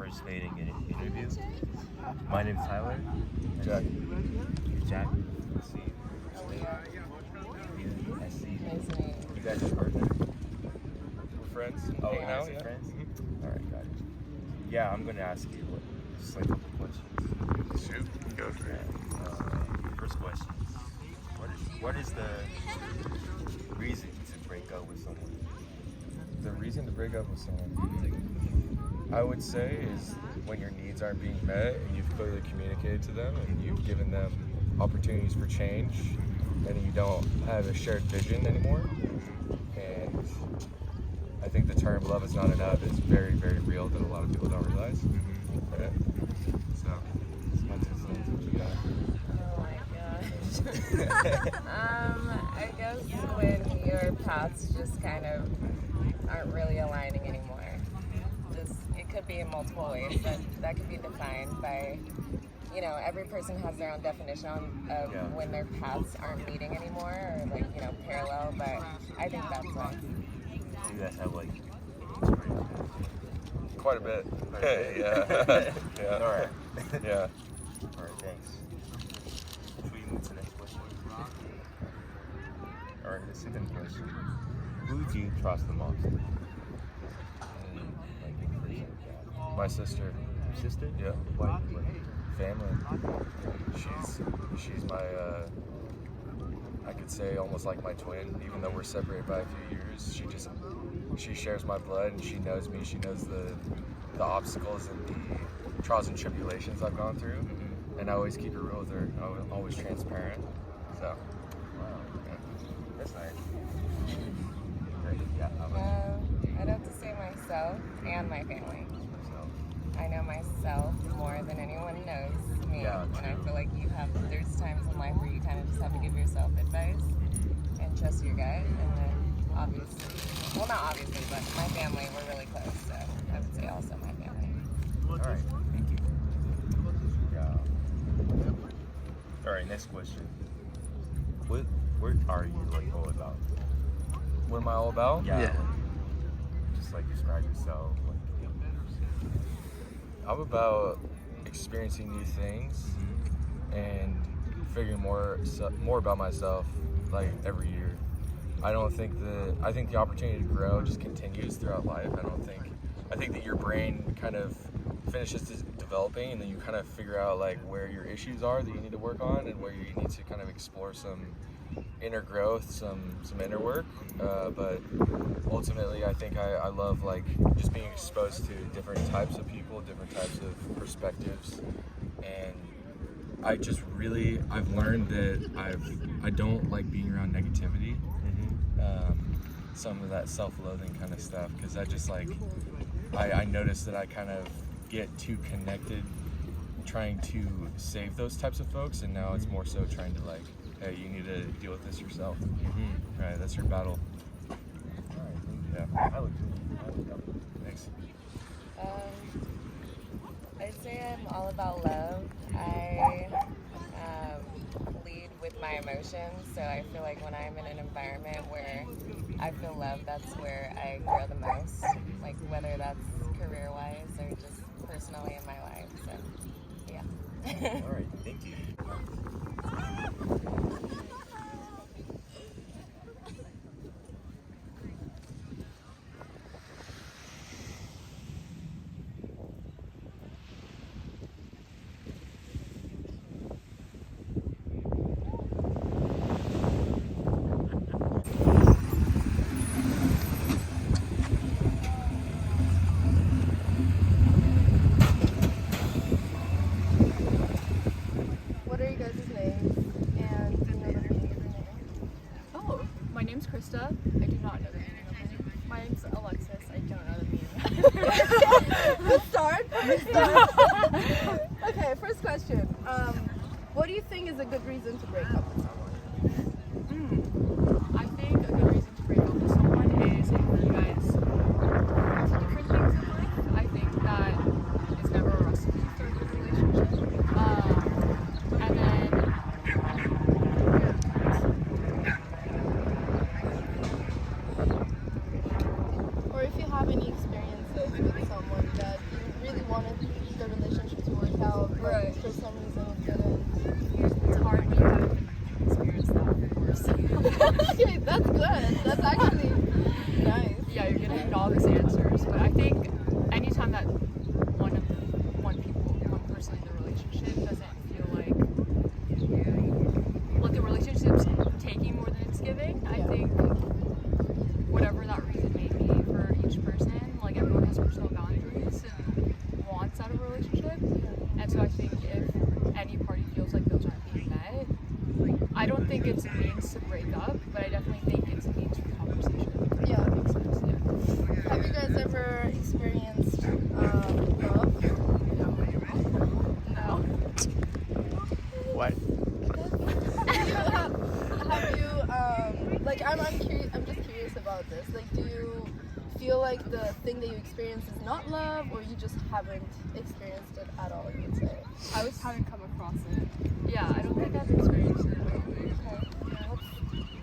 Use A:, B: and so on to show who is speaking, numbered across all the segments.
A: participating in an interview. My name's Tyler.
B: Jack.
A: Jack. SC. You guys are partners?
B: We're friends.
A: Oh,
B: Hanging out, yeah.
A: Friends? All right, got it. Yeah, I'm gonna ask you just like a couple questions.
B: Shoot, go for it.
A: First question: What is the reason to break up with someone?
B: The reason to break up with someone, I would say, is when your needs aren't being met and you've clearly communicated to them and you've given them opportunities for change and you don't have a shared vision anymore. And I think the term love is not enough is very, very real that a lot of people don't realize. Right? So, it's my 2 cents. What you got?
C: Oh my gosh. I guess when your paths just kind of aren't really aligning anymore. It could be in multiple ways. That could be defined by, every person has their own definition of when their paths aren't meeting anymore or parallel, but I think that's one.
A: You guys have
B: Quite a bit.
A: yeah.
B: Yeah.
A: All right.
B: Yeah.
A: All right, thanks. Should we move to the next question? All right, the second question. Who do you trust the most?
B: My sister.
A: Your sister?
B: Yeah.
A: Why?
B: Family. She's my I could say almost like my twin, even though we're separated by a few years. She shares my blood and she knows me. She knows the obstacles and the trials and tribulations I've gone through. And I always keep it real with her. I'm always transparent. So
A: Wow. Yeah. That's nice. Great. Yeah. How about
C: I'd have to say myself and my family.
A: yourself?
C: I know myself more than anyone knows me,
A: Yeah,
C: and I
A: true.
C: feel like there's times in life where you kind of just have to give yourself advice and trust your gut, and then not obviously, but my family, we're really close, so I would say also my family.
A: All right. Thank you. Yeah. All right. Next question. What are you all about?
B: what am I all about?
A: Yeah. Just describe yourself.
B: I'm about experiencing new things and figuring more about myself every year. I think the opportunity to grow just continues throughout life. I think that your brain kind of finishes developing and then you kind of figure out where your issues are that you need to work on and where you need to kind of explore some inner growth, some inner work, but ultimately I think I love just being exposed to different types of people, different types of perspectives, and I've learned that I don't like being around negativity, some of that self-loathing kind of stuff, because I notice that I kind of get too connected trying to save those types of folks, and now it's more so trying to hey, you need to deal with this yourself. Right, that's your battle.
A: All right.
B: Yeah.
A: I would do.
B: Thanks.
C: I'd say I'm all about love. I lead with my emotions, so I feel like when I'm in an environment where I feel love, that's where I grow the most, whether that's career-wise or just personally in my life, so yeah.
A: All right. Thank you.
D: What are you guys' names? And do you know the meaning of your name?
E: Oh, my name's Krista. I do not know the meaning of my name. My name's Alexis. I don't know the meaning.
D: Good start. Good start. Okay, first question. What do you think is a good reason to break up with someone?
E: I think a good reason to break up with someone is if you guys want to do different things in life. I think that is never a recipe for a good relationship. And then or if you have any experiences with someone that you
D: really wanted the relationship to work out, but
E: Right.
D: for some reason it didn't.
E: It's hard when you haven't experienced that before. So.
D: Okay, that's good. That's actually nice.
E: Yeah, you're getting all these answers, but I think anytime that one person in the relationship doesn't feel like the relationship's taking more than it's giving, I think whatever that reason may be for each person, like everyone has personal boundaries and wants out of a relationship, and so I think if any party feels like those aren't being met, I don't think it's a means to break up, but I definitely think it's a means for conversation.
D: Yeah.
E: That makes sense. Yeah.
D: Have you guys ever experienced love?
E: No.
A: What?
D: Have you like I'm curious. I'm just curious about this. Like, do you feel like the thing that you experience is not love, or you just haven't experienced it at all? You would say.
E: I just haven't come across it. Yeah, I don't think I've experienced it.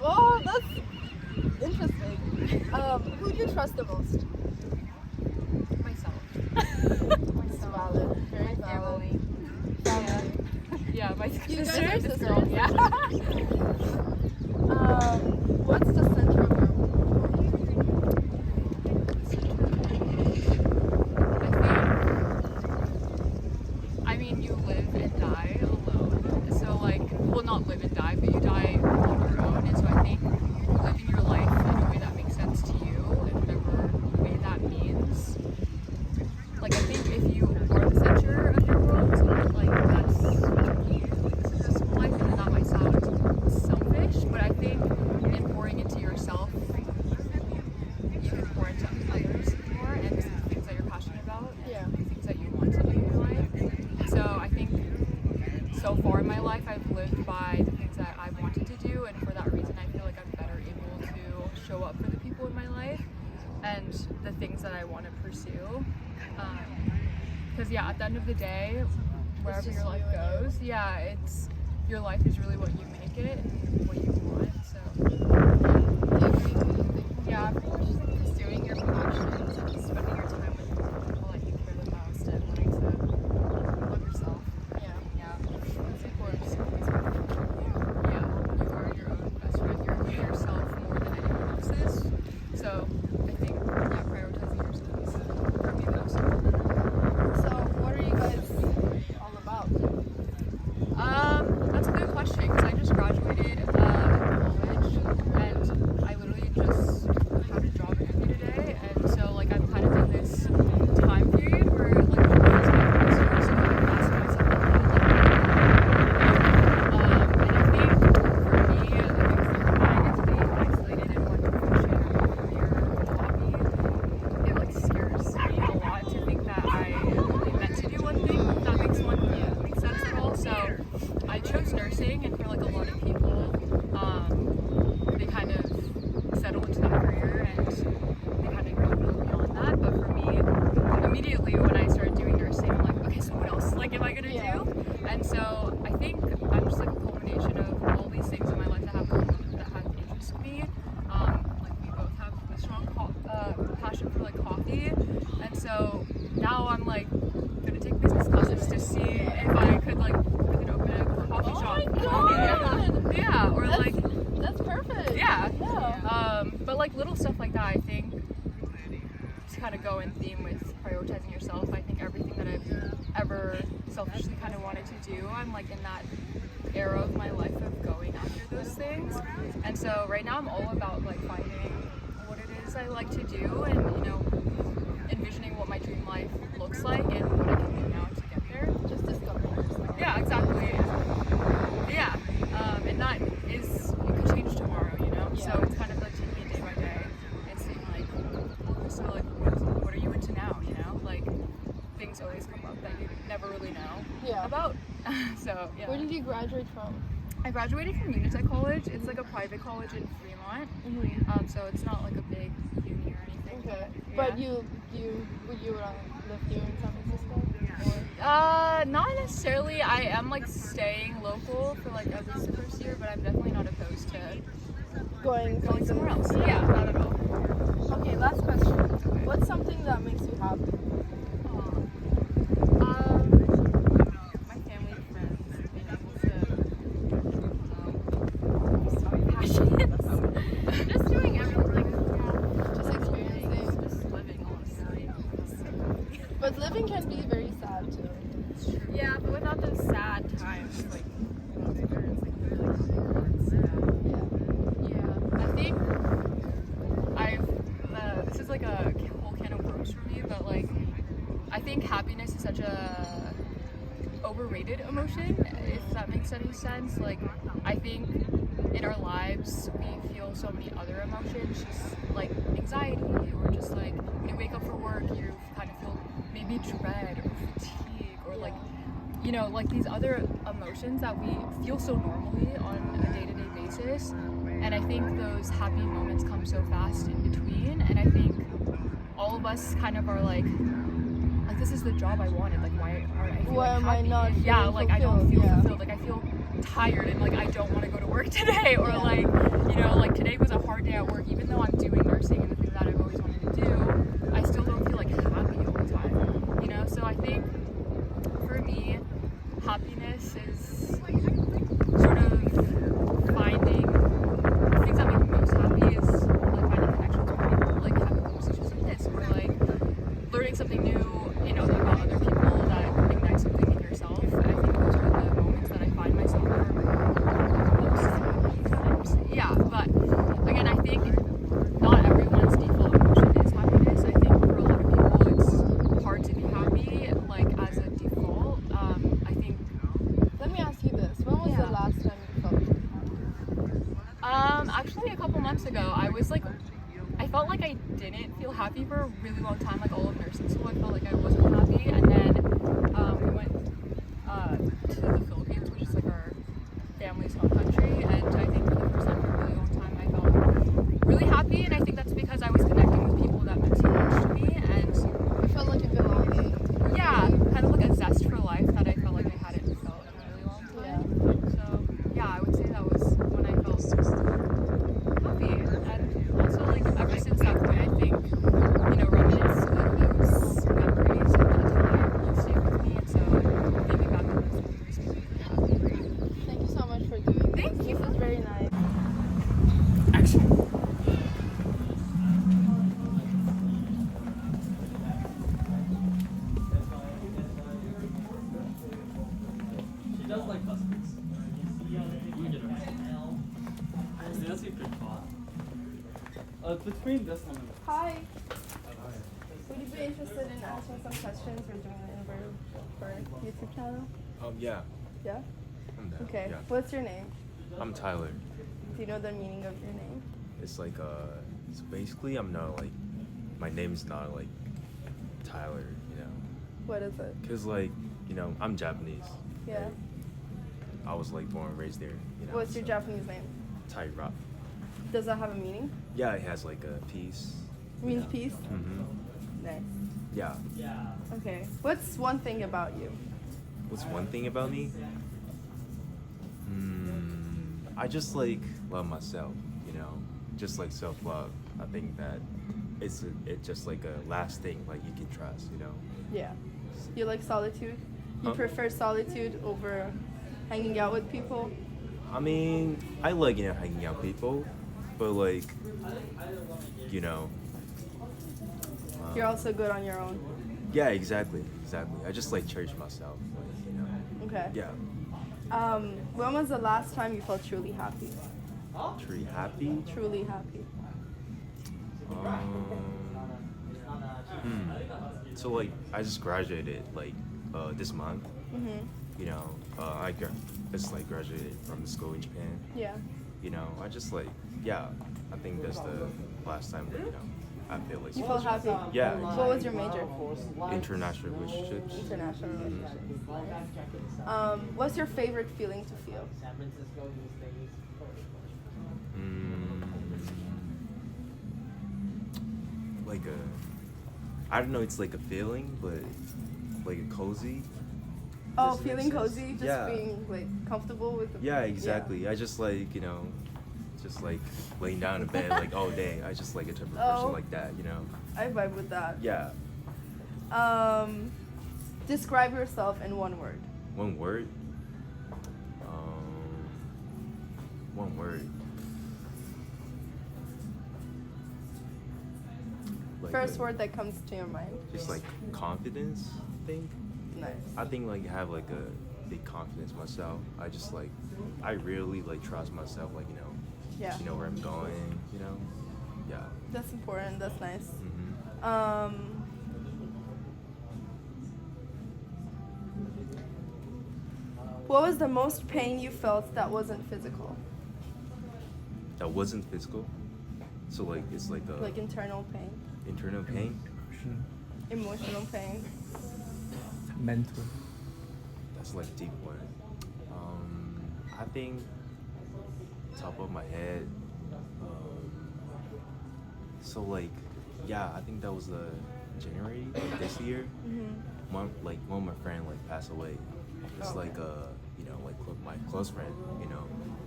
D: Oh, that's interesting. Who do you trust the most?
E: Myself.
D: It's valid. Very valid.
E: Family.
D: Family.
E: Yeah, my
D: You guys
E: sister.
D: are
E: This
D: sisters?
E: girl. Yeah.
D: What's the center of your
E: I mean, you live and die alone. So, like, well, not live and die, but you die on your own. And so I think living your life in a way that makes sense to you, in whatever way that means. Like, I think if you are the center of your world, like, that's a successful life. And that might sound selfish, but I think in pouring into yourself, you can pour into others more and the things that you're passionate about and the things that you want to do in your life. So I think so far in my life I've lived by the things that I've wanted to do, and for that reason I feel like I'm better able to show up for the people in my life and the things that I want to pursue. Because at the end of the day, wherever your life goes, it's your life is really what you make it and what you want. So yeah, pretty much just like pursuing your passions and just spending your time with the people that you care the most and learning to love yourself. Yeah, it's important. Yeah, you are your own best friend. You're yourself more than anyone else is. So I think prioritizing yourself is for me the most important.
D: So, what are you guys all about?
E: That's a good question because I just graduated college and I literally just had a job interview today, and so like I'm kind of in this time period where like I'm so I'm asking myself and I think for me a big fear of mine is being isolated in one profession or career or hobby. It like scares me a lot to think that I meant to do one thing, if that makes make sense at all. So I chose nursing, and for like a lot of people, they kind of settle into that career and they kind of don't go beyond that. But for me, immediately when I started doing nursing, I'm like, okay, so what else like am I gonna do? And so I think I'm just like a culmination of all these things in my life that have interested me. Like we both have a strong passion for like coffee, and so now I'm like gonna take business classes to see if I could open a coffee shop. Yeah, or
D: That's perfect.
E: yeah. But like little stuff like that, I think, to kind of go in theme with prioritizing yourself. I think everything that I've ever selfishly kind of wanted to do, I'm like in that era of my life of going after those things. And so right now I'm all about like finding what it is I like to do and envisioning what my dream life looks like and what I can do now to get there.
D: Just discovering yourself.
E: Yeah, exactly. Yeah, and that is, it could change tomorrow, So it's kind of like taking it day by day and seeing so what are you into now, Like things always come up that you never really know about. So yeah.
D: Where did you graduate from?
E: I graduated from Unitech College. It's like a private college in Fremont. So it's not like a big uni or anything.
D: Okay.
E: But
D: But you live here in San Francisco?
E: not necessarily. I am like staying local for like at least the first year, but I'm definitely not opposed to
D: Going
E: somewhere else. Yeah, not at all.
D: Okay, last question. What's something that makes you happy? But living can be very sad too.
E: Yeah, but without those sad times, like, you know, experience, like, yeah, I think this is like a whole can of worms for me, but like, I think happiness is such a overrated emotion, if that makes any sense. Like, I think in our lives we feel so many other emotions, just like anxiety, or just like when you wake up for work you kind of feel maybe dread or fatigue, or like, you know, like these other emotions that we feel so normally on a day-to-day basis. And I think those happy moments come so fast in between, and I think all of us kind of are like this is the job I wanted, like why aren't I feeling
D: Why am
E: happy?
D: I not
E: Yeah,
D: feeling
E: like I don't
D: fulfilled?
E: feel
D: Yeah.
E: fulfilled, like I feel tired and like I don't want to go to work today, or like, you know, like today was a hard day at work, even though I'm doing nursing and the things that I've always wanted to do, I still don't feel like happy all the time, you know? So I think for me, happiness is sort of finding the things that make me most happy is like finding connections with people, like having conversations like this, or like learning something new, you know, about other people that ignite something in yourself. I think those are the moments that I find myself most happy times. Yeah, but again, I think not everyone's default emotion is happiness. I think for a lot of people it's hard to be happy, like as a default. I think.
D: Let me ask you this: when was the last time you felt really happy?
E: Actually a couple months ago, I felt like I didn't feel happy for a really long time, like all of nursing school. I felt like I wasn't happy, and then we went to the Philippines, which is like our family's home country, and I think for the first time in a really long time I felt really happy, and I think that's because I was connecting with people that meant so much to me, and
D: You felt like a belonging.
E: yeah, kind of like a zest for life that I felt like I hadn't felt in a really long time. So yeah, I would say that was when I felt happy, and also like ever since that point, I think, you know, reminiscing of those memories and that time will stay with me, and so thinking back on those memories makes me really happy.
D: Thank you so much for doing this.
E: Thank you.
D: This was very nice.
F: She does like husbands. You get her. That's a good thought. Between this one and
D: Hi. Would you be interested in answering some questions or doing an interview for YouTube channel?
B: Yeah.
D: Yeah?
B: I'm down.
D: Okay.
B: Yeah.
D: What's your name?
B: I'm Tyler.
D: Do you know the meaning of your name?
B: It's like so basically I'm not like, my name's not like Tyler, you know,
D: What is it?
B: cause like, you know, I'm Japanese.
D: Yeah.
B: right? I was like born and raised there. You know,
D: What's your
B: so-
D: Japanese name?
B: Tyra.
D: Does that have a meaning?
B: Yeah, it has like a piece.
D: It means peace?
B: Mhm.
D: Nice.
B: Yeah.
D: Okay. What's one thing about you?
B: What's one thing about me? I just like love myself, you know, just like self-love. I think that it's just like a last thing like you can trust, you know.
D: Yeah. You like solitude? You
B: Huh?
D: prefer solitude over hanging out with people?
B: I mean, I like, you know, hanging out with people, but like, you know.
D: You're also good on your own.
B: Yeah, exactly. I just like cherish myself, like, you know.
D: Okay.
B: Yeah.
D: When was the last time you felt truly happy?
B: Truly happy.
D: Truly happy.
B: So like, I just graduated like this month.
D: Mhm.
B: You know, just like graduated from the school in Japan.
D: Yeah.
B: You know, I just like, yeah, I think that's the last time that, you know, I feel like.
D: You felt happy?
B: Yeah.
D: What was your major?
B: International relationships.
D: International relationships. What's your favorite feeling to feel?
B: Like I don't know, it's like a feeling, but like a cozy.
D: Oh,
B: Does it make
D: feeling
B: sense?
D: cozy, just
B: Yeah.
D: being like comfortable with the
B: Yeah, exactly. I just like, you know, just like laying down in bed like all day. I just like a type of person
D: Oh.
B: like that, you know.
D: I vibe with that.
B: Yeah.
D: Describe yourself in one word.
B: One word. One word.
A: Like
D: First word that comes to your mind.
A: just like confidence, I think.
D: Nice.
A: I think like I have like a big confidence myself. I just like I really like trust myself, like
D: Yeah.
A: you know where I'm going, Yeah.
D: That's important. That's nice.
A: Hmm.
D: What was the most pain you felt that wasn't physical?
A: That wasn't physical. So like it's like a
D: Like internal pain,
A: internal pain.
D: emotional pain.
G: Mental.
A: That's like a deep one. I think top of my head. So like, yeah, I think that was January like this year. One of my friend like passed away. It's
D: Oh,
A: like like my close friend.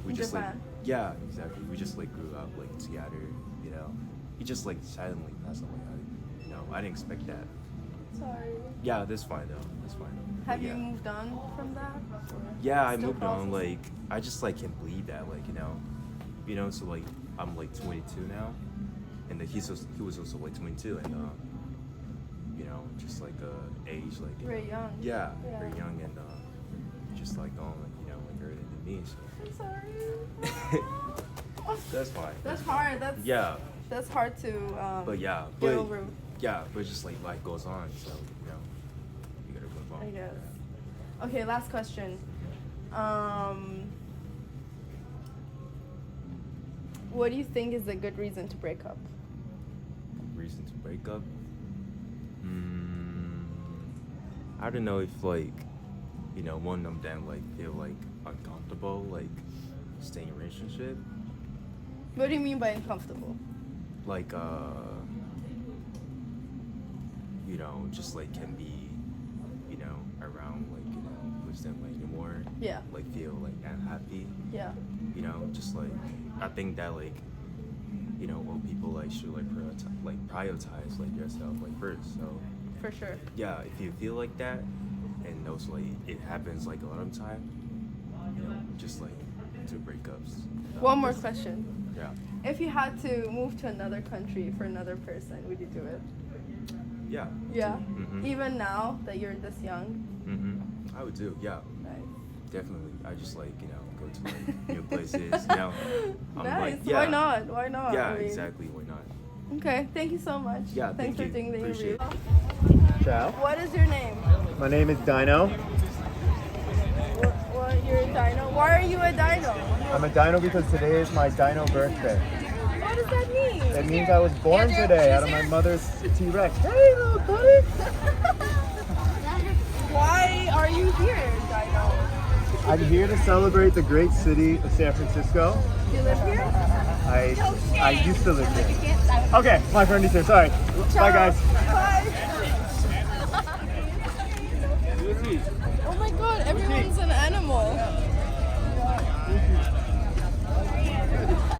A: We just like
D: Japan?
A: yeah, exactly. We just like grew up like together. He just like suddenly passed away. I didn't expect that.
D: Sorry.
A: Yeah, that's fine though. That's fine.
D: Have
A: But
D: you
A: yeah.
D: moved on from that? Or
A: Yeah, I
D: still
A: moved on.
D: processing?
A: Like, I just like can't believe that. Like, so like I'm like 22 now, and he was also like 22, and just like age like
D: Very young.
A: Yeah,
D: Yeah.
A: very young, and just like like earlier than me. So
D: I'm sorry.
A: that's fine.
D: That's hard. That's
A: Yeah,
D: That's hard to
A: but yeah,
D: get
A: but
D: over.
A: yeah, but just like life goes on, so you gotta move on.
D: I guess. Okay, last question. What do you think is a good reason to break up?
A: Reason to break up? I don't know if like, one of them like feel like uncomfortable, like staying in a relationship.
D: What do you mean by uncomfortable?
A: Like just like can be, around like, with them like anymore.
D: Yeah.
A: Like feel like unhappy.
D: Yeah.
A: Just like I think that like, old people like should like prioritize like yourself like first. So
D: For sure.
A: yeah, if you feel like that, and also like it happens like a lot of time, just like do breakups.
D: One more question.
A: Yeah.
D: If you had to move to another country for another person, would you do it?
A: Yeah.
D: Yeah.
A: Mhm.
D: Even now that you're this young.
A: I would do. Yeah.
D: Nice.
A: Definitely. I just like go to like new places. I'm
D: Nice.
A: like yeah.
D: Why not? Why not?
A: Yeah,
D: I mean,
A: exactly. Why not?
D: Okay. Thank you so much.
A: Yeah,
D: Thanks
A: thank
D: for
A: you.
D: doing the
A: Appreciate
D: interview.
A: it.
H: Ciao.
D: What is your name?
H: My name is Dino.
D: What? You're a dino. Why are you a dino?
H: I'm a dino because today is my dino birthday.
D: What does that mean?
H: It means I was born today out of my mother's T-Rex. Hey, little buddy.
D: Why are you here, dino?
H: I'm here to celebrate the great city of San Francisco.
D: Do you live here?
H: I used to live here. Okay, my friend is here. Sorry. Bye, guys.
D: Bye. Oh my god, everyone's an animal.